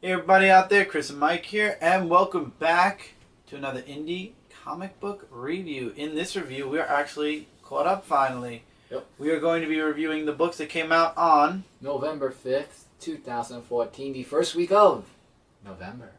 Hey everybody out there, Chris and Mike here, and welcome back to another indie comic book review. In this review, we are actually caught up finally. Yep. We are going to be reviewing the books that came out on November 5th, 2014, the first week of November.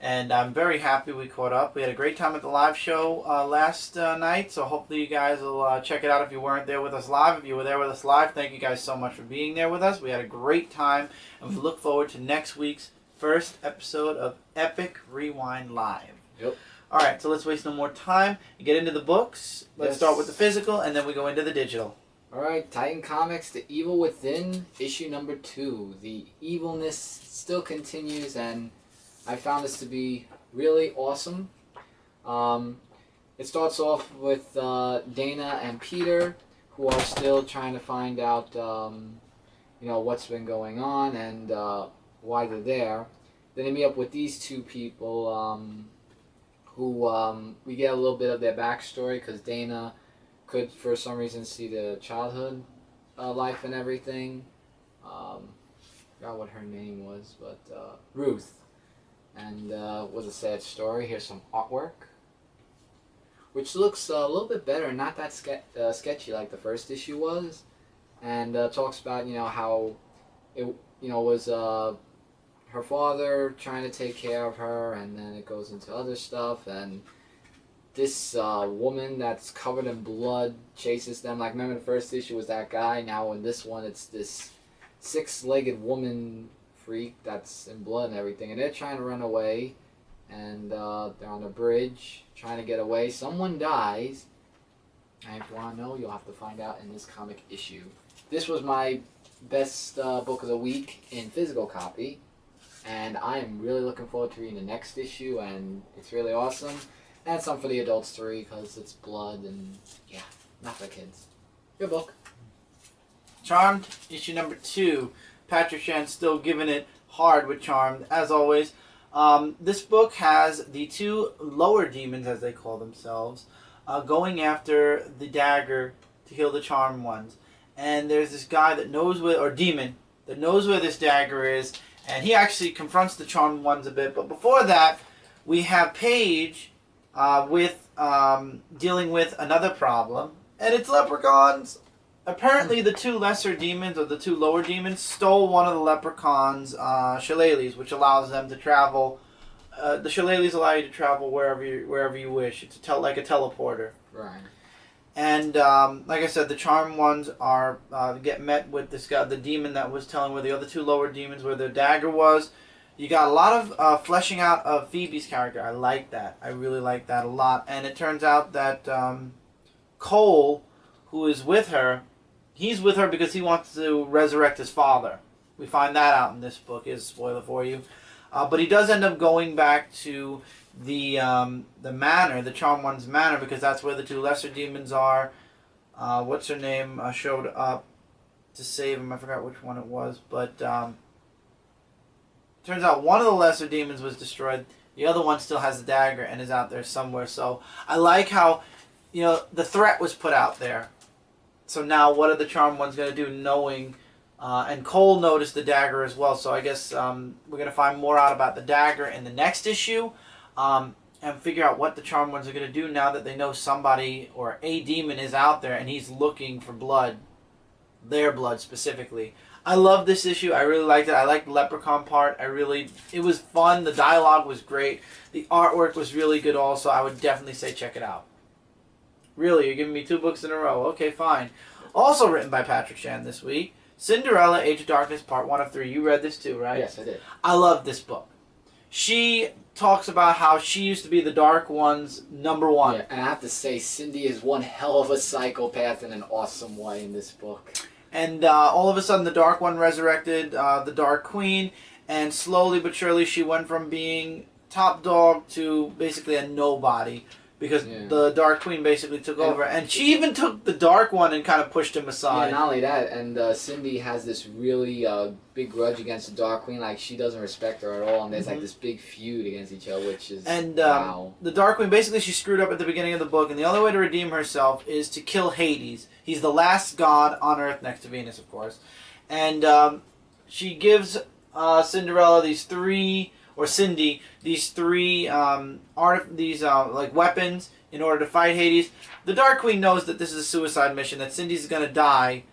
And I'm very happy we caught up. We had a great time at the live show last night, so hopefully you guys will check it out if you weren't there with us live. If you were there with us live, thank you guys so much for being there with us. We had a great time, and we look forward to next week's first episode of Epic Rewind Live. Yep. Alright, so let's waste no more time and get into the books. Let's start with the physical, and then we go into the digital. Alright, Titan Comics, The Evil Within, issue number 2. The evilness still continues, and I found this to be really awesome. It starts off with Dana and Peter, who are still trying to find out, what's been going on and why they're there. Then they meet up with these two people, who we get a little bit of their backstory, because Dana could, for some reason, see the childhood life and everything. Forgot what her name was, but Ruth. And was a sad story. Here's some artwork, which looks a little bit better, not that sketchy like the first issue was, and talks about how it was her father trying to take care of her, and then it goes into other stuff, and this woman that's covered in blood chases them. Like, remember the first issue was that guy, now in this one it's this six-legged woman freak that's in blood and everything, and they're trying to run away, and they're on a bridge trying to get away. Someone dies, and if you want to know, you'll have to find out in this comic issue. This was my best book of the week in physical copy, and I am really looking forward to reading the next issue, and it's really awesome. And some for the adults to read, because it's blood, and yeah, not for kids. Good book. Charmed, issue number 2. Patrick Chan's still giving it hard with Charmed, as always. This book has the two lower demons, as they call themselves, going after the dagger to kill the Charmed ones. And there's this guy that knows where, or demon, that knows where this dagger is, and he actually confronts the Charmed ones a bit. But before that, we have Paige dealing with another problem, and it's leprechauns. Apparently, the two lesser demons, or the two lower demons, stole one of the leprechauns' shillelaghs, which allows them to travel. The shillelaghs allow you to travel wherever you wish. It's like a teleporter. Right. And like I said, the charmed ones are get met with this guy, the demon that was telling where the other two lower demons, where their dagger was. You got a lot of fleshing out of Phoebe's character. I like that. I really like that a lot. And it turns out that Cole, who is with her, he's with her because he wants to resurrect his father. We find that out in this book. Is a spoiler for you. But he does end up going back to the manor, the Charmed One's manor, because that's where the two lesser demons are. What's her name showed up to save him. I forgot which one it was. But turns out one of the lesser demons was destroyed. The other one still has the dagger and is out there somewhere. So I like how, the threat was put out there. So now, what are the Charmed Ones going to do, knowing... and Cole noticed the dagger as well, so I guess we're going to find more out about the dagger in the next issue, and figure out what the Charmed Ones are going to do now that they know somebody, or a demon, is out there, and he's looking for blood. Their blood, specifically. I love this issue. I really liked it. I liked the leprechaun part. It was fun. The dialogue was great. The artwork was really good also. I would definitely say check it out. Really? You're giving me 2 books in a row. Okay, fine. Also written by Patrick Chan this week, Cinderella Age Darkness, Part 1 of 3. You read this too, right? Yes, I did. I love this book. She talks about how she used to be the Dark One's #1. Yeah, and I have to say, Cindy is one hell of a psychopath in an awesome way in this book. And all of a sudden, the Dark One resurrected the Dark Queen, and slowly but surely she went from being top dog to basically a nobody. Because the Dark Queen basically took over. And she even took the Dark One and kind of pushed him aside. Yeah, not only that, and Cindy has this really big grudge against the Dark Queen. Like, she doesn't respect her at all, and there's like this big feud against each other, which is, wow. The Dark Queen, basically she screwed up at the beginning of the book, and the only way to redeem herself is to kill Hades. He's the last god on Earth, next to Venus, of course. And she gives Cinderella these three, or Cindy, these three like weapons in order to fight Hades. The Dark Queen knows that this is a suicide mission, that Cindy's going to die,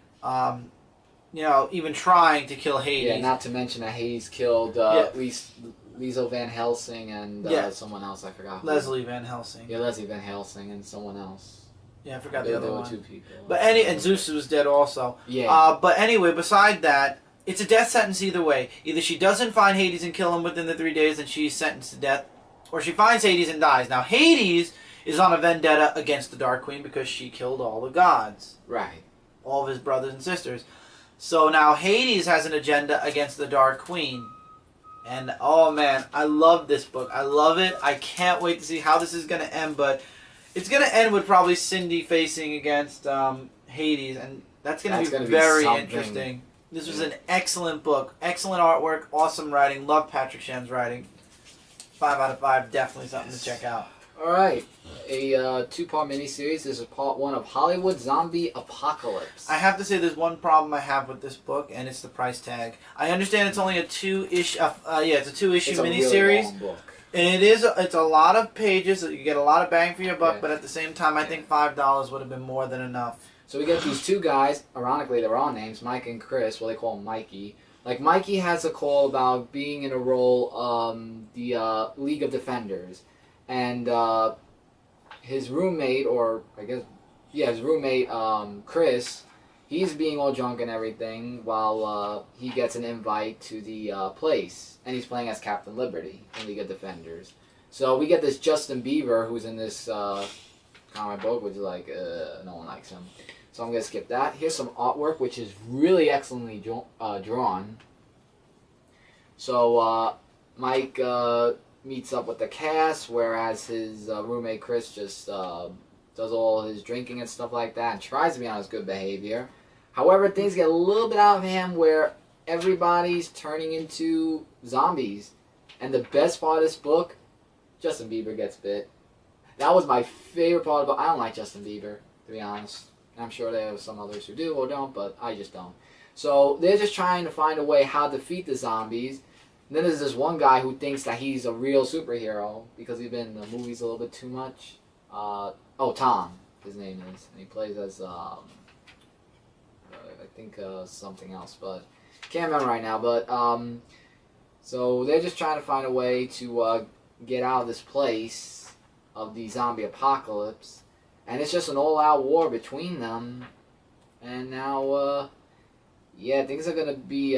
even trying to kill Hades. Yeah, not to mention that Hades killed Liesel Van Helsing and someone else, I forgot. Leslie Van Helsing. Yeah, Leslie Van Helsing and someone else. Yeah, I forgot the other one. There were two people. But and Zeus was dead also. Yeah. But anyway, beside that, it's a death sentence either way. Either she doesn't find Hades and kill him within the 3 days and she's sentenced to death, or she finds Hades and dies. Now, Hades is on a vendetta against the Dark Queen because she killed all the gods. Right. All of his brothers and sisters. So now Hades has an agenda against the Dark Queen. And, oh man, I love this book. I love it. I can't wait to see how this is going to end, but it's going to end with probably Cindy facing against Hades, and that's going to be very interesting. This was an excellent book. Excellent artwork, awesome writing. Love Patrick Shan's writing. 5 out of 5. Definitely something to check out. All right. A two-part miniseries. This is part 1 of Hollywood Zombie Apocalypse. I have to say there's one problem I have with this book, and it's the price tag. I understand it's only a 2-issue it's a 2-issue miniseries. Really long book. And it's a lot of pages. You get a lot of bang for your buck, but at the same time, I think $5 would have been more than enough. So we get these two guys, ironically they're all names, Mike and Chris, well they call him Mikey. Like Mikey has a call about being in a role, the League of Defenders. And his roommate, or I guess, his roommate, Chris, he's being all drunk and everything while he gets an invite to the place. And he's playing as Captain Liberty in League of Defenders. So we get this Justin Bieber who's in this comic book, which is like, no one likes him. So I'm going to skip that. Here's some artwork, which is really excellently drawn. So Mike meets up with the cast, whereas his roommate Chris just does all his drinking and stuff like that and tries to be on his good behavior. However, things get a little bit out of hand where everybody's turning into zombies. And the best part of this book, Justin Bieber gets bit. That was my favorite part of the book. I don't like Justin Bieber, to be honest. I'm sure there are some others who do or don't, but I just don't. So they're just trying to find a way how to defeat the zombies. And then there's this one guy who thinks that he's a real superhero because he's been in the movies a little bit too much. Tom, his name is. And he plays as, I think something else, but can't remember right now. But so they're just trying to find a way to get out of this place of the zombie apocalypse. And it's just an all-out war between them. And now, things are going to be...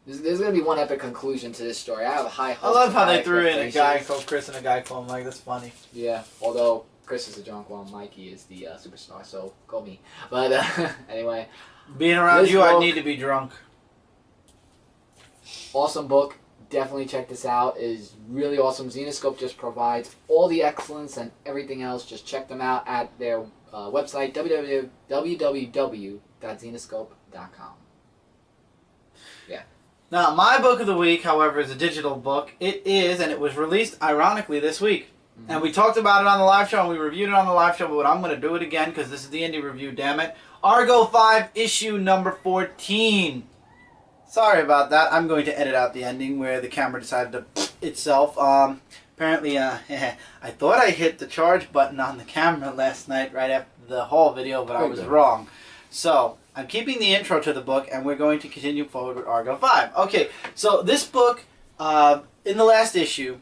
There's going to be one epic conclusion to this story. I have a high hopes. I love how they threw in a guy called Chris and a guy called Mike. That's funny. Yeah, although Chris is the drunk one, Mikey is the superstar, so go me. But anyway. Being around you, I need to be drunk. Awesome book. Definitely check this out. It is really awesome. Zenescope just provides all the excellence and everything else. Just check them out at their website, www.zenescope.com. Yeah. Now, my book of the week, however, is a digital book. It is, and it was released, ironically, this week. Mm-hmm. And we talked about it on the live show, and we reviewed it on the live show, but I'm going to do it again because this is the indie review, damn it. Argo 5, issue number 14. Sorry about that. I'm going to edit out the ending where the camera decided to itself. Apparently, I thought I hit the charge button on the camera last night right after the haul video, but I was wrong. So, I'm keeping the intro to the book, and we're going to continue forward with Argo 5. Okay, so this book, in the last issue,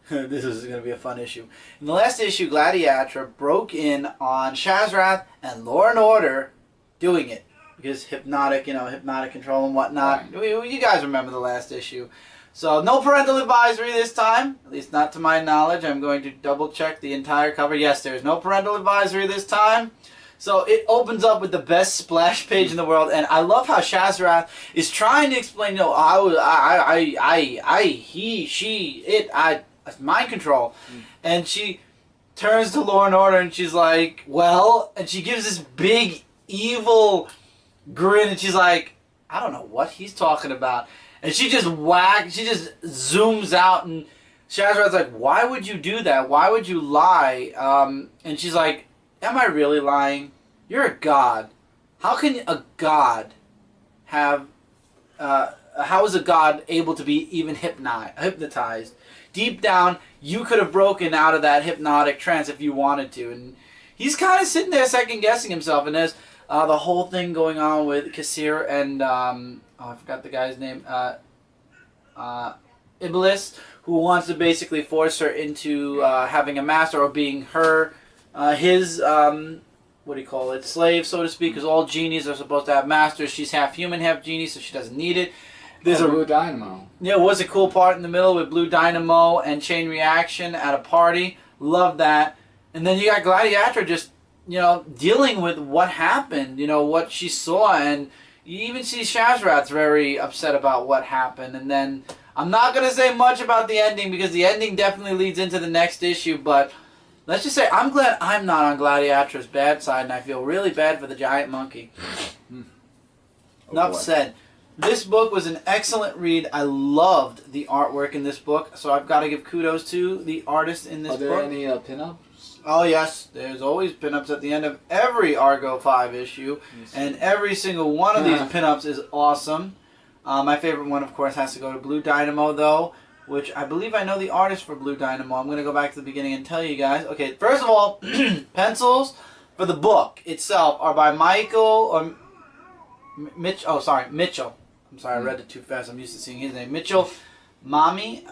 this is going to be a fun issue. In the last issue, Gladiatra broke in on Shazrath and Law and Order doing it. Because hypnotic control and whatnot. Right. You guys remember the last issue. So, no parental advisory this time. At least not to my knowledge. I'm going to double check the entire cover. Yes, there's no parental advisory this time. So, it opens up with the best splash page in the world. And I love how Shazrath is trying to explain, he, she, it, mind control. And she turns to Law and Order and she's like, well, and she gives this big, evil grin, and she's like, I don't know what he's talking about. And she just zooms out, and Shazrath's like, why would you do that? Why would you lie? And she's like, am I really lying? You're a god. How can a god have how is a god able to be even hypnotized? Deep down, you could have broken out of that hypnotic trance if you wanted to. And he's kind of sitting there second guessing himself. And there's the whole thing going on with Kassir and I forgot the guy's name. Iblis, who wants to basically force her into having a master or being his what do you call it, slave, so to speak, because all genies are supposed to have masters. She's half human, half genie, so she doesn't need it. There's a Blue Dynamo. Yeah, it was a cool part in the middle with Blue Dynamo and Chain Reaction at a party. Love that. And then you got Gladiatra just, dealing with what happened, what she saw, and you even see Shazrat's very upset about what happened. And then I'm not going to say much about the ending because the ending definitely leads into the next issue, but let's just say I'm glad I'm not on Gladiatra's bad side, and I feel really bad for the giant monkey. Enough said. This book was an excellent read. I loved the artwork in this book, so I've got to give kudos to the artist in this book. Are there any pinups? Oh, yes. There's always pinups at the end of every Argo 5 issue, and every single one of these pinups is awesome. My favorite one, of course, has to go to Blue Dynamo, though, which I believe I know the artist for Blue Dynamo. I'm going to go back to the beginning and tell you guys. Okay, first of all, pencils for the book itself are by Mitchell. I'm sorry, I read it too fast. I'm used to seeing his name. Mitchell Mamie.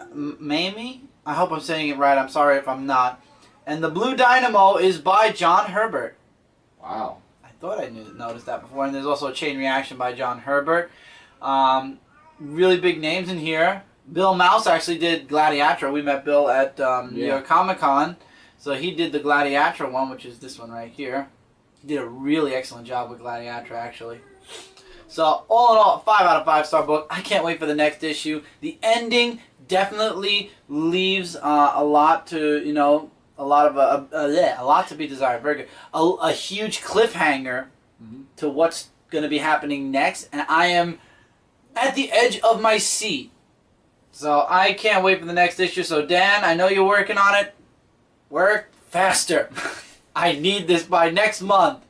I hope I'm saying it right. I'm sorry if I'm not. And the Blue Dynamo is by John Herbert. Wow. I thought I noticed that before. And there's also a Chain Reaction by John Herbert. Really big names in here. Bill Mouse actually did Gladiatra. We met Bill at New York Comic Con. So he did the Gladiatra one, which is this one right here. He did a really excellent job with Gladiatra, actually. So, all in all, 5 out of 5 star book. I can't wait for the next issue. The ending definitely leaves a lot to, a lot to be desired. Very good. A huge cliffhanger to what's going to be happening next. And I am at the edge of my seat. So, I can't wait for the next issue. So, Dan, I know you're working on it. Work faster. I need this by next month.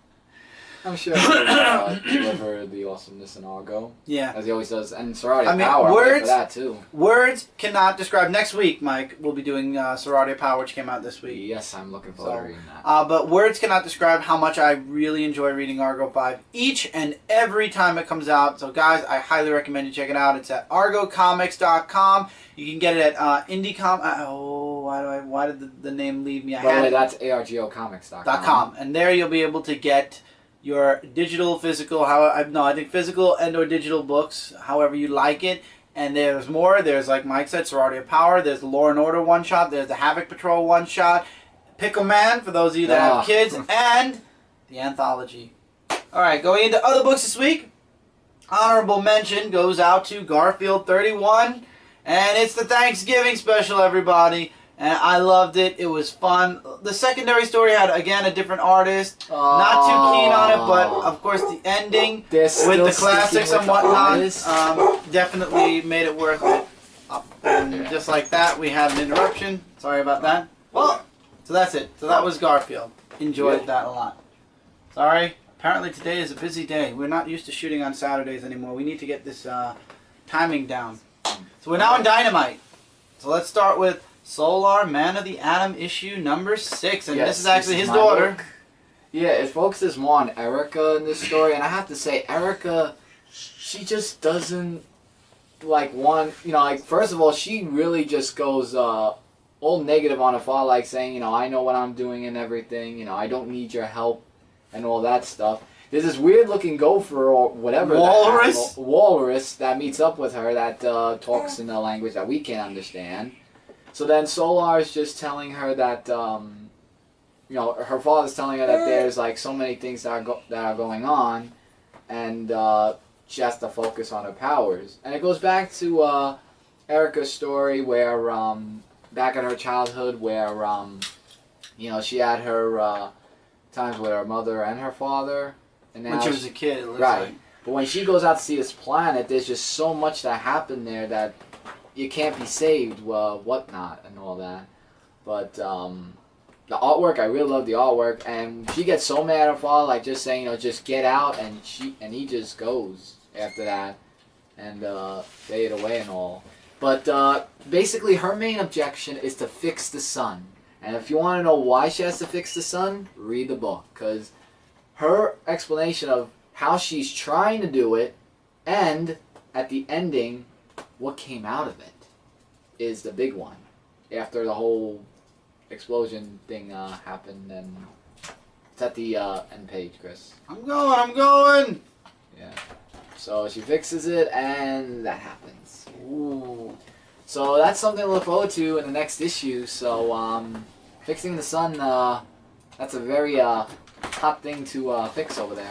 I'm sure he'll deliver the awesomeness in Argo. Yeah. As he always does. And Sorority of Power, words, for that too. Words cannot describe. Next week, Mike, we'll be doing Sorority of Power, which came out this week. Yes, I'm looking forward to reading that. But words cannot describe how much I really enjoy reading Argo 5 each and every time it comes out. So, guys, I highly recommend you check it out. It's at argocomics.com. You can get it at IndieCom. Why did the name leave me? By the way, that's argocomics.com. And there you'll be able to get your digital, physical, I think physical and or digital books, however you like it. And there's more. There's, like Mike said, Sorority of Power. There's the Law and Order one-shot. There's the Havoc Patrol one-shot. Pickle Man, for those of you that have kids. And the anthology. All right, going into other books this week. Honorable mention goes out to Garfield 31. And it's the Thanksgiving special, everybody. And I loved it. It was fun. The secondary story had, again, a different artist. Not too keen on it, but, of course, the ending with the classics and whatnot definitely made it worth it. And just like that, we had an interruption. Sorry about that. Well, so that's it. So that was Garfield. Enjoyed that a lot. Sorry. Apparently today is a busy day. We're not used to shooting on Saturdays anymore. We need to get this timing down. So we're now in Dynamite. So let's start with Solar Man of the Atom issue number 6, and this is actually his daughter. Book. Yeah, it focuses more on Erica in this story, and I have to say, Erica, she just doesn't first of all, she really just goes all negative on her father, like saying, I know what I'm doing and everything, I don't need your help and all that stuff. There's this weird looking gopher or whatever walrus that meets up with her that talks in a language that we can't understand. So then Solar is just telling her that, her father's telling her that there's so many things that are going on, and she has to focus on her powers. And it goes back to Erica's story where, back in her childhood, where, she had her times with her mother and her father. And when she was a kid, it looks right. like. But when she goes out to see this planet, there's just so much that happened there that you can't be saved, whatnot, and all that. But the artwork, I really love the artwork, and she gets so mad at her father, just saying, just get out, and he just goes after that. and fade away and all. But basically, her main objection is to fix the sun. And if you want to know why she has to fix the sun, read the book, because her explanation of how she's trying to do it, and at the ending, what came out of it, is the big one. After the whole explosion thing happened, and it's at the end page, Chris. I'm going! Yeah. So she fixes it, and that happens. Ooh. So that's something to look forward to in the next issue. So fixing the sun, that's a very hot thing to fix over there.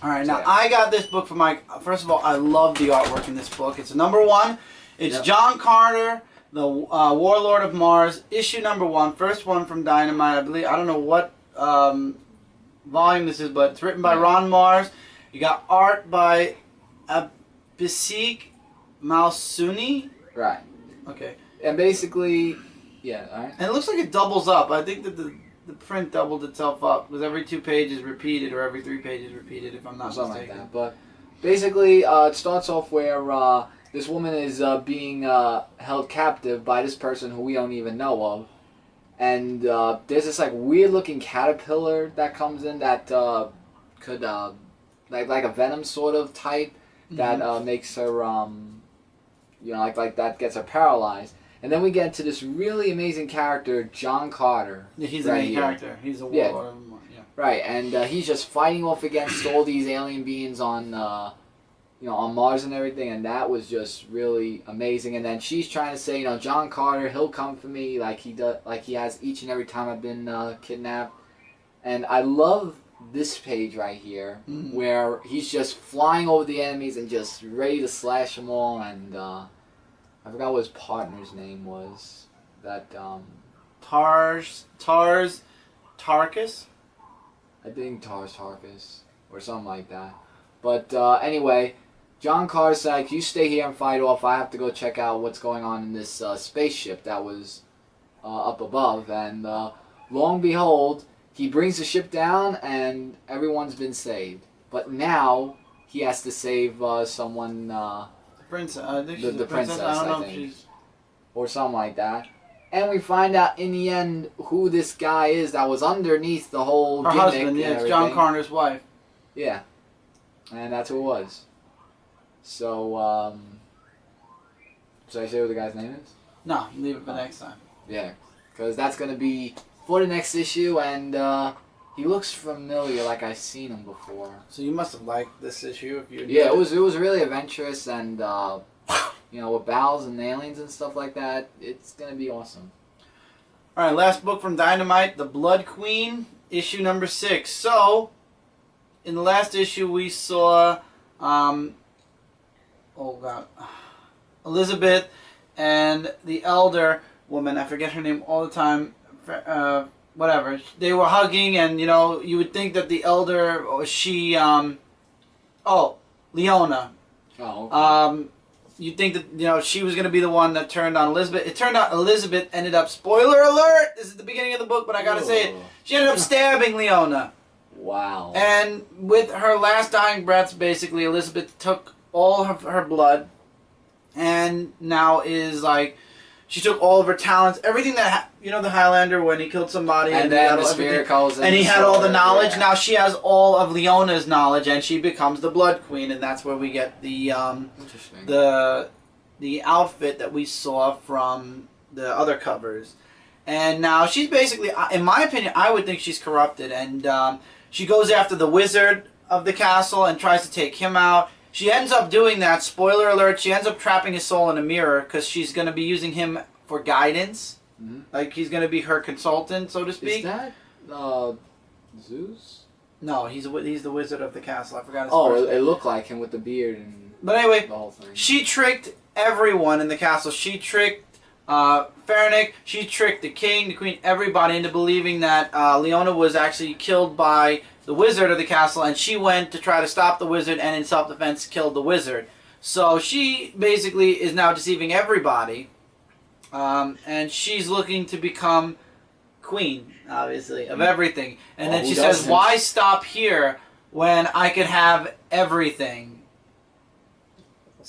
Alright, now I got this book for my... First of all, I love the artwork in this book. It's #1. It's John Carter, the Warlord of Mars, issue #1. First one from Dynamite, I believe. I don't know what volume this is, but it's written by Ron Mars. You got art by Abhishek Malsuni. Right. Okay. And basically, yeah, alright. And it looks like it doubles up. I think that the print doubled itself up because every 2 pages repeated or every 3 pages repeated, if I'm not Something mistaken. like that. But basically, it starts off where this woman is being held captive by this person who we don't even know of. And there's this like weird looking caterpillar that comes in that could like a venom sort of type that makes her you know, like that gets her paralyzed. And then we get into this really amazing character, John Carter. Yeah, he's the main character. He's a warlord of Mars. Yeah. Right, and he's just fighting off against all these alien beings on you know, on Mars and everything, and that was just really amazing. And then she's trying to say, you know, John Carter, he'll come for me like he does, like he has each and every time I've been kidnapped. And I love this page right here, where he's just flying over the enemies and just ready to slash them all. And I forgot what his partner's name was. That Tarkus. I think Tarkus or something like that. But anyway, John Carter's like, you stay here and fight off. I have to go check out what's going on in this spaceship that was up above. And lo and behold, he brings the ship down and everyone's been saved. But now he has to save someone. The princess. I think she's the a princess. princess, I don't know I if think. she's... Or something like that. And we find out in the end who this guy is that was underneath the whole Her gimmick husband, and yeah, it's everything. John Carter's wife. Yeah. And that's who it was. So, should I say what the guy's name is? No, leave it for next time. Yeah. Because that's going to be for the next issue, and he looks familiar, like I've seen him before. So you must have liked this issue if you... Yeah, it was really adventurous, and, you know, with battles and aliens and stuff like that, it's going to be awesome. Alright, last book from Dynamite, The Blood Queen, issue #6. So, in the last issue we saw, oh god, Elizabeth and the elder woman, I forget her name all the time, whatever, they were hugging, and you know, you would think that the elder, or she, Leona. Oh, okay. You'd think that, you know, she was going to be the one that turned on Elizabeth. It turned out Elizabeth ended up, spoiler alert, this is the beginning of the book, but I gotta say it, she ended up stabbing Leona. Wow. And with her last dying breaths, basically, Elizabeth took all of her blood, and now is like, she took all of her talents, everything that, you know, the Highlander when he killed somebody, and then the spirit calls in, and he had all the knowledge. Yeah. Now she has all of Leona's knowledge, and she becomes the Blood Queen, and that's where we get the outfit that we saw from the other covers. And now she's basically, in my opinion, I would think she's corrupted, and she goes after the wizard of the castle and tries to take him out. She ends up doing that, spoiler alert, she ends up trapping his soul in a mirror because she's going to be using him for guidance. Like, he's going to be her consultant, so to speak. Is that Zeus? No, he's the wizard of the castle. I forgot his first name. It looked like him with the beard and but anyway, the whole thing. She tricked everyone in the castle. She tricked Fernick, she tricked the king, the queen, everybody into believing that Leona was actually killed by the wizard of the castle, and she went to try to stop the wizard and in self-defense killed the wizard. So she basically is now deceiving everybody, and she's looking to become queen, obviously, of everything. And then she says, why stop here when I could have everything?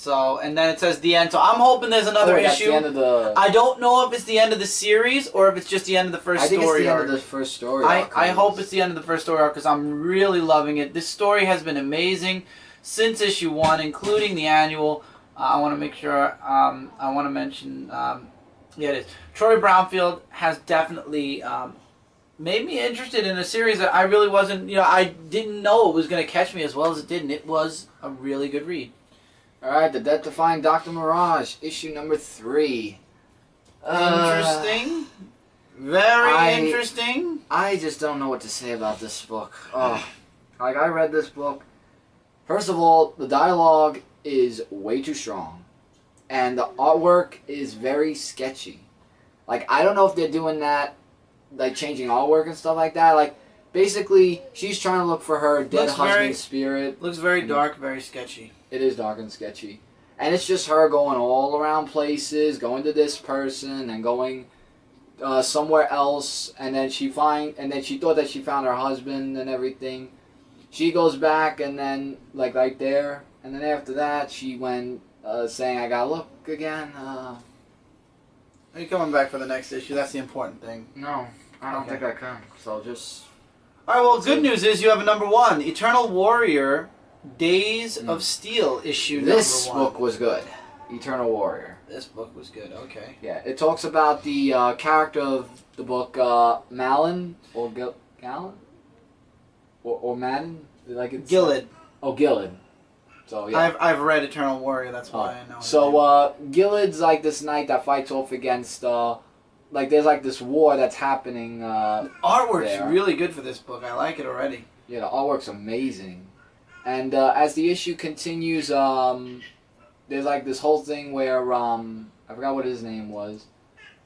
So, and then it says the end. So I'm hoping there's another that's issue. the end of the... I don't know if it's the end of the series or if it's just the end of the first story arc. I think it's the end of the first story arc. I hope it's the end of the first story arc because I'm really loving it. This story has been amazing since issue 1, including the annual. I want to make sure, I want to mention, yeah, it is. Troy Brownfield has definitely made me interested in a series that I really wasn't, I didn't know it was going to catch me as well as it did, and it was a really good read. Alright, the Death-Defying Dr Mirage, issue number 3. Interesting. Very interesting. I just don't know what to say about this book. Oh, like, I read this book. First of all, the dialogue is way too strong. And the artwork is very sketchy. Like, I don't know if they're doing that, like, changing artwork and stuff like that. Like, basically, she's trying to look for her dead husband's spirit. Looks very dark, very sketchy. It is dark and sketchy. And it's just her going all around places, going to this person and going somewhere else, and then she thought that she found her husband and everything. She goes back and then like right there, and then after that she went saying, "I gotta look again." Are you coming back for the next issue? That's the important thing. No, I don't think I can. So just... Alright, well, good news is you have a number 1. Eternal Warrior, Days of Steel, issue number 1. This book was good. Eternal Warrior. This book was good, okay. Yeah, it talks about the character of the book, Malin, or Gallon? Or Madden? Like it's Gillid. Oh, Gillid. So, yeah. I've read Eternal Warrior, that's why I know. So, Gillid's like this knight that fights off against, like there's like this war that's happening. The artwork's really good for this book. I like it already. Yeah, the artwork's amazing. And as the issue continues, there's like this whole thing where, I forgot what his name was,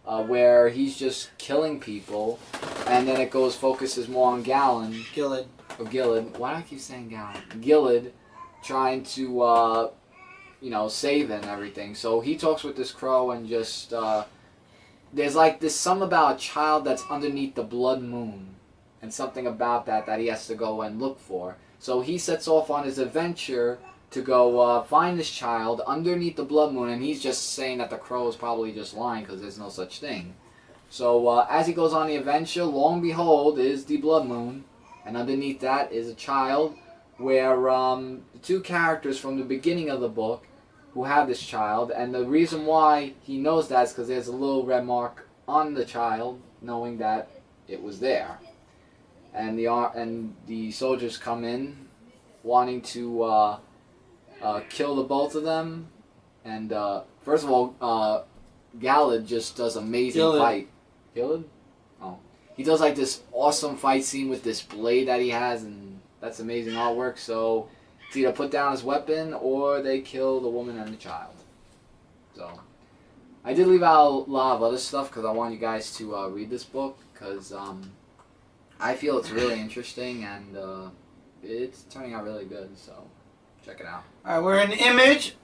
where he's just killing people, and then it focuses more on Gillid. Or Gillid. Why do I keep saying Gallon? Gillid trying to, save and everything. So he talks with this crow and just, there's like this something about a child that's underneath the blood moon, and something about that he has to go and look for. So he sets off on his adventure to go find this child underneath the blood moon, and he's just saying that the crow is probably just lying because there's no such thing. So as he goes on the adventure, lo and behold, is the blood moon, and underneath that is a child where the two characters from the beginning of the book who have this child, and the reason why he knows that is because there's a little red mark on the child, knowing that it was there. And the soldiers come in, wanting to kill the both of them. And first of all, Gallid just does amazing fight. Gillid? Oh, he does like this awesome fight scene with this blade that he has, and that's amazing artwork. So it's either put down his weapon or they kill the woman and the child. So I did leave out a lot of other stuff because I want you guys to read this book, because I feel it's really interesting, and it's turning out really good, so check it out. Alright, we're in Image.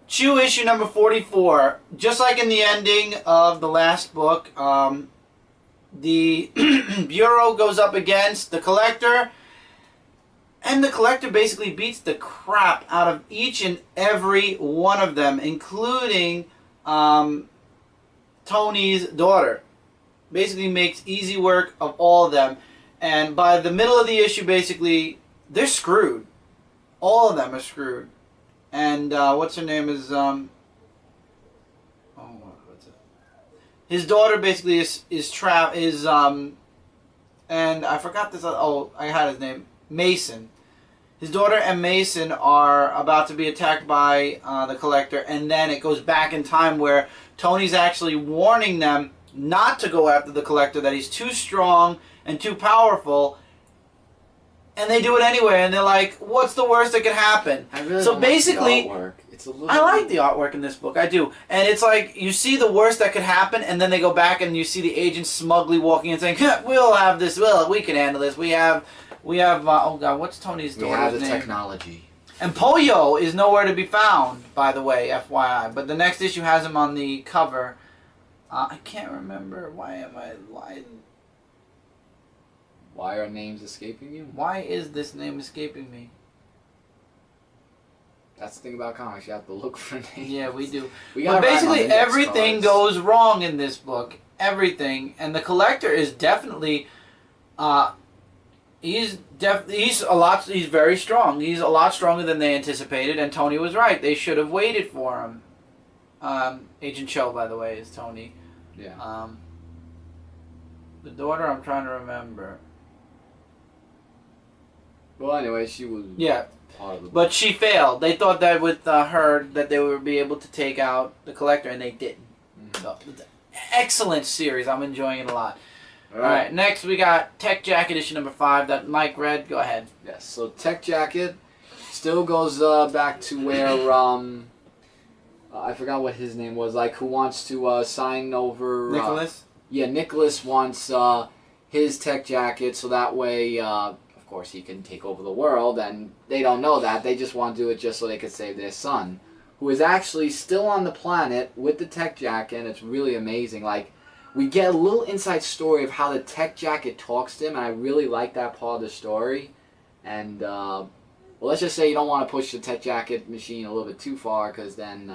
Chew issue number 44. Just like in the ending of the last book, the Bureau goes up against the Collector, and the Collector basically beats the crap out of each and every one of them, including Tony's daughter. Basically makes easy work of all of them, and by the middle of the issue, basically, they're screwed. All of them are screwed. And what's her name is what's it? His daughter basically is and I forgot this. Oh, I had his name. Mason. His daughter and Mason are about to be attacked by the Collector, and then it goes back in time where Tony's actually warning them not to go after the Collector, that he's too strong and too powerful, and they do it anyway, and they're like, what's the worst that could happen? I really so don't basically, like the artwork. It's a little... I like the artwork in this book, I do, and it's like, you see the worst that could happen, and then they go back and you see the agent smugly walking in saying, we'll have this, we can handle this, we have, oh god, what's Tony's daughter's name? We have the technology. And Pollo is nowhere to be found, by the way, FYI, but the next issue has him on the cover. I can't remember. Why am I lying? Why are names escaping you? Why is this name escaping me? That's the thing about comics. You have to look for names. Yeah, we do. We But got basically, everything goes wrong in this book. Everything, and the Collector is definitely, he's very strong. He's a lot stronger than they anticipated, and Tony was right. They should have waited for him. Agent Cho, by the way, is Tony. Yeah. The daughter, I'm trying to remember. Well, anyway, she was. Yeah. Part of the But she failed. They thought that with her that they would be able to take out the Collector, and they didn't. Mm-hmm. So, it's an excellent series. I'm enjoying it a lot. All right. Next we got Tech Jacket issue number 5 that Mike read. Go ahead. Yes. So Tech Jacket still goes back to where I forgot what his name was. Like, who wants to sign over? Nicholas. Yeah, Nicholas wants his Tech Jacket so that way. Of course, he can take over the world, and they don't know that. They just want to do it just so they could save their son, who is actually still on the planet with the Tech Jacket, and it's really amazing. Like, we get a little inside story of how the Tech Jacket talks to him, and I really like that part of the story. And, well, let's just say you don't want to push the Tech Jacket machine a little bit too far, because then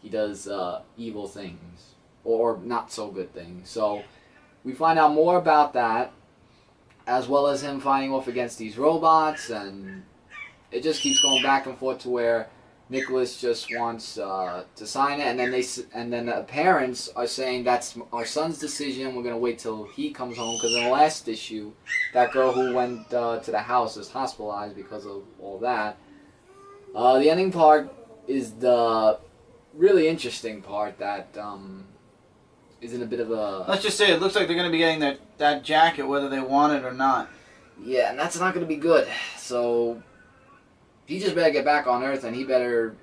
he does evil things, or not so good things. So, we find out more about that, as well as him fighting off against these robots, and it just keeps going back and forth to where Nicholas just wants to sign it, and then the parents are saying that's our son's decision. We're gonna wait till he comes home, because in the last issue, that girl who went to the house is hospitalized because of all that. The ending part is the really interesting part that is in a bit of a... Let's just say it looks like they're going to be getting that jacket whether they want it or not. Yeah, and that's not going to be good. So he just better get back on Earth, and he better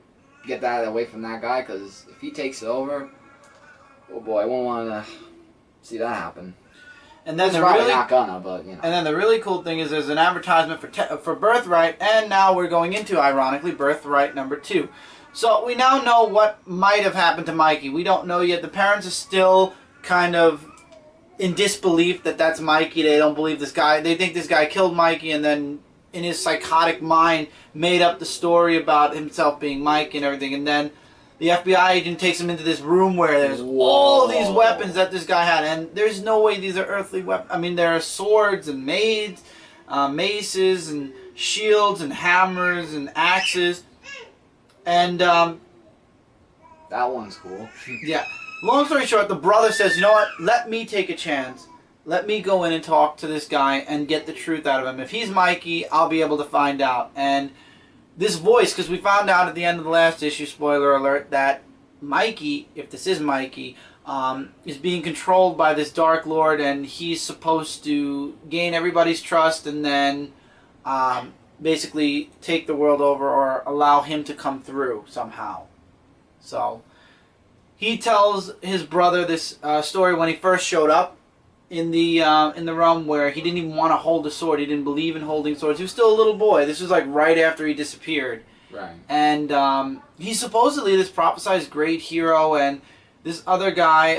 get that away from that guy, because if he takes it over, oh boy, I won't want to see that happen. And then He's probably not gonna, but you know. And then the really cool thing is there's an advertisement for Birthright, and now we're going into, ironically, Birthright number 2. So we now know what might have happened to Mikey. We don't know yet. The parents are still kind of in disbelief that that's Mikey. They don't believe this guy. They think this guy killed Mikey, and then in his psychotic mind made up the story about himself being Mikey and everything. And then the FBI agent takes him into this room where there's all these weapons that this guy had. And there's no way these are earthly weapons. I mean, there are swords and maces and shields and hammers and axes. And, that one's cool. Yeah. Long story short, the brother says, you know what, let me take a chance. Let me go in and talk to this guy and get the truth out of him. If he's Mikey, I'll be able to find out. And this voice, because we found out at the end of the last issue, spoiler alert, that Mikey, if this is Mikey, is being controlled by this Dark Lord, and he's supposed to gain everybody's trust and then basically take the world over, or allow him to come through somehow. So he tells his brother this story when he first showed up in the realm, where he didn't even want to hold a sword. He didn't believe in holding swords. He was still a little boy. This was like right after he disappeared. Right. And he's supposedly this prophesized great hero, and this other guy,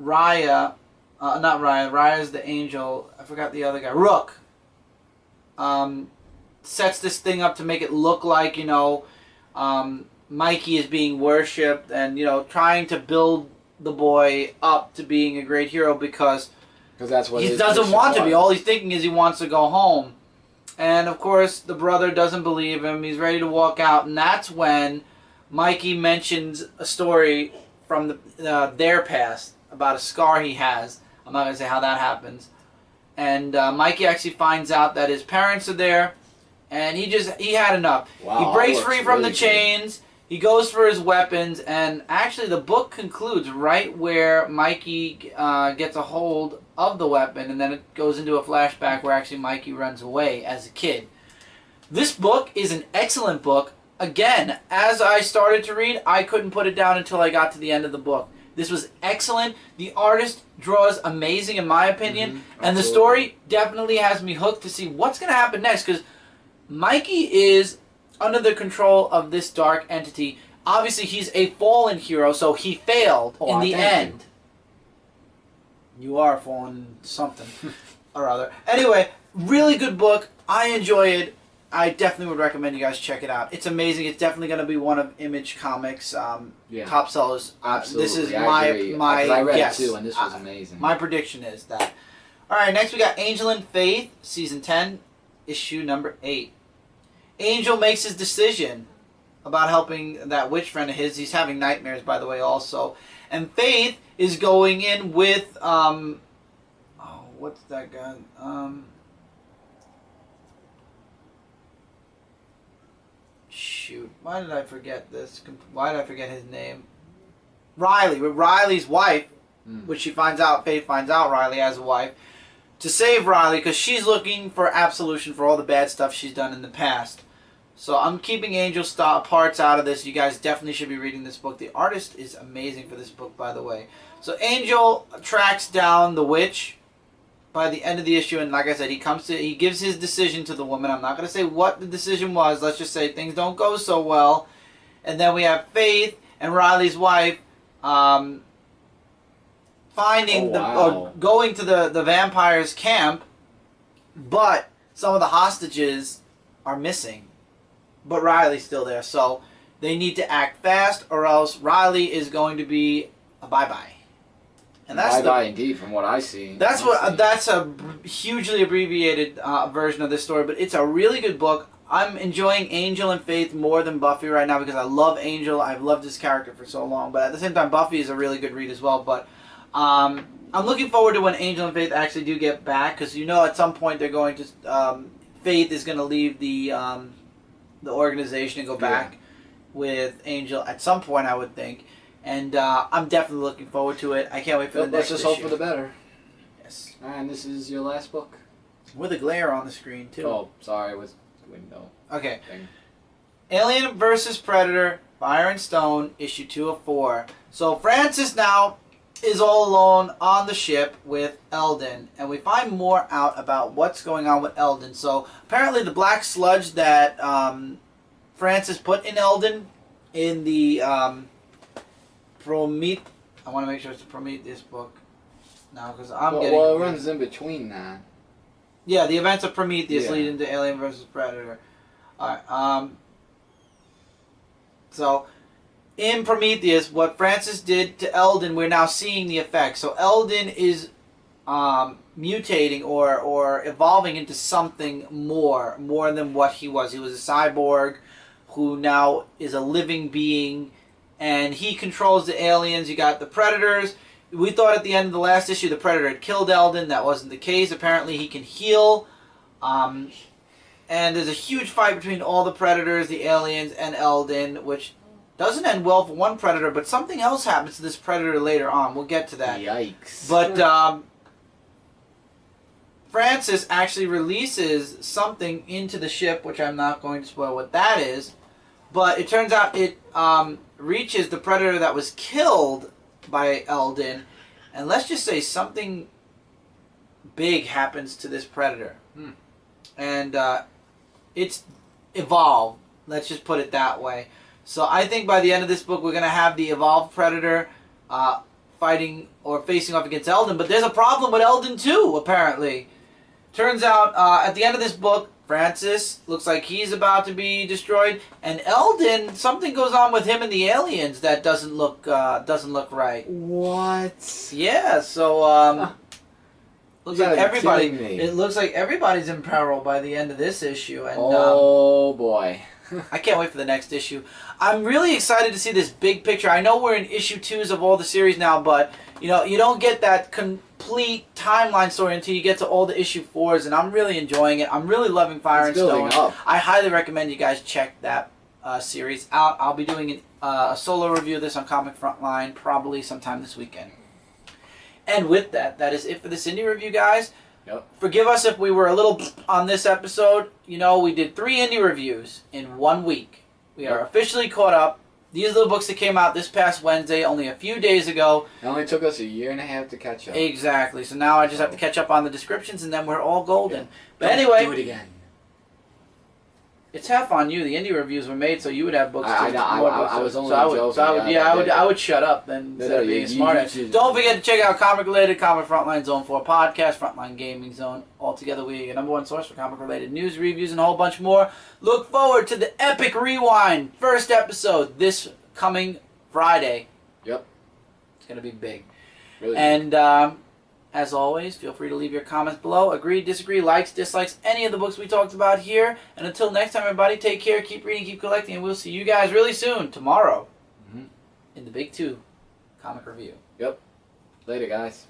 Raya, not Raya, Raya's the angel. I forgot the other guy, Rook. Sets this thing up to make it look like, you know, Mikey is being worshipped, and, you know, trying to build the boy up to being a great hero, because that's what he doesn't want to be. All he's thinking is he wants to go home. And, of course, the brother doesn't believe him. He's ready to walk out, and that's when Mikey mentions a story from their past about a scar he has. I'm not going to say how that happens. And Mikey actually finds out that his parents are there, and he had enough. Wow, he breaks free from really the chains. He goes for his weapons, and actually the book concludes right where Mikey gets a hold of the weapon, and then it goes into a flashback where actually Mikey runs away as a kid. This book is an excellent book. Again, as I started to read, I couldn't put it down until I got to the end of the book. This was excellent. The artist draws amazing, in my opinion, and the story definitely has me hooked to see what's going to happen next, because Mikey is under the control of this dark entity. Obviously, he's a fallen hero, so he failed in the end. You are fallen something or other. Anyway, really good book. I enjoy it. I definitely would recommend you guys check it out. It's amazing. It's definitely going to be one of Image Comics' top sellers. Absolutely. This is I agree. my 'Cause I read guess. it too, and this was amazing. My prediction is that. All right, next we got Angel and Faith, Season 10, Issue number 8. Angel makes his decision about helping that witch friend of his. He's having nightmares, by the way, also. And Faith is going in with, what's that guy? Shoot, why did I forget this? Why did I forget his name? Riley, with Riley's wife, which she finds out, Faith finds out Riley has a wife, to save Riley because she's looking for absolution for all the bad stuff she's done in the past. So I'm keeping Angel parts out of this. You guys definitely should be reading this book. The artist is amazing for this book, by the way. So Angel tracks down the witch by the end of the issue, and like I said, he gives his decision to the woman. I'm not going to say what the decision was. Let's just say things don't go so well. And then we have Faith and Riley's wife going to the vampire's camp, but some of the hostages are missing. But Riley's still there, so they need to act fast, or else Riley is going to be a bye-bye. And that's bye-bye indeed, from what I see. That's a hugely abbreviated version of this story, but it's a really good book. I'm enjoying Angel and Faith more than Buffy right now because I love Angel. I've loved this character for so long, but at the same time, Buffy is a really good read as well. But I'm looking forward to when Angel and Faith actually do get back, because at some point they're going to Faith is going to leave the organization and go back with Angel at some point, I would think. And I'm definitely looking forward to it. I can't wait for the next issue. Let's just hope for the better. Yes. And this is your last book? With a glare on the screen, too. Oh, sorry. With the window. Okay. Thing. Alien vs. Predator, Fire and Stone, issue 2 of 4. So Francis now is all alone on the ship with Eldon. And we find more out about what's going on with Eldon. So apparently the black sludge that Francis put in Eldon in the... I want to make sure it's a Prometheus book now, because it runs in between that. Yeah, the events of Prometheus lead into Alien vs. Predator. Alright, so, in Prometheus, what Francis did to Eldon, we're now seeing the effects. So Eldon is mutating or evolving into something more than what he was. He was a cyborg who now is a living being, and he controls the aliens. You got the Predators. We thought at the end of the last issue the Predator had killed Eldon. That wasn't the case. Apparently he can heal. And there's a huge fight between all the Predators, the aliens, and Eldon, which doesn't end well for one Predator, but something else happens to this Predator later on. We'll get to that. Yikes. But Francis actually releases something into the ship, which I'm not going to spoil what that is. But it turns out it reaches the Predator that was killed by Eldon, and let's just say something big happens to this Predator. And it's evolved. Let's just put it that way. So I think by the end of this book we're going to have the evolved Predator fighting or facing off against Eldon. But there's a problem with Eldon too, apparently. Turns out at the end of this book, Francis looks like he's about to be destroyed, and Eldon, something goes on with him and the aliens that doesn't look right. What? Yeah, so looks like everybody. It looks like everybody's in peril by the end of this issue, and oh boy, I can't wait for the next issue. I'm really excited to see this big picture. I know we're in issue 2s of all the series now, but you don't get that complete timeline story until you get to all the issue 4s, and I'm really enjoying it. I'm really loving Fire and Stone. I highly recommend you guys check that series out. I'll be doing a solo review of this on Comic Frontline probably sometime this weekend. And with that, that is it for this indie review, guys. Yep. Forgive us if we were a little on this episode. We did 3 indie reviews in 1 week. We are officially caught up. These are the books that came out this past Wednesday, only a few days ago. It only took us a year and a half to catch up. Exactly. So now I just have to catch up on the descriptions, and then we're all golden. Yeah. But anyway, do it again. It's half on you. The indie reviews were made so you would have books. I was only joking. I would shut up then instead of being smart. Don't forget to check out Comic Related, Comic Frontline Zone 4 Podcast, Frontline Gaming Zone. Altogether, we are your number one source for comic related news, reviews, and a whole bunch more. Look forward to the Epic Rewind first episode this coming Friday. Yep. It's going to be big. Really and as always, feel free to leave your comments below. Agree, disagree, likes, dislikes, any of the books we talked about here. And until next time, everybody, take care, keep reading, keep collecting, and we'll see you guys really soon, tomorrow, in the Big 2 Comic Review. Yep. Later, guys.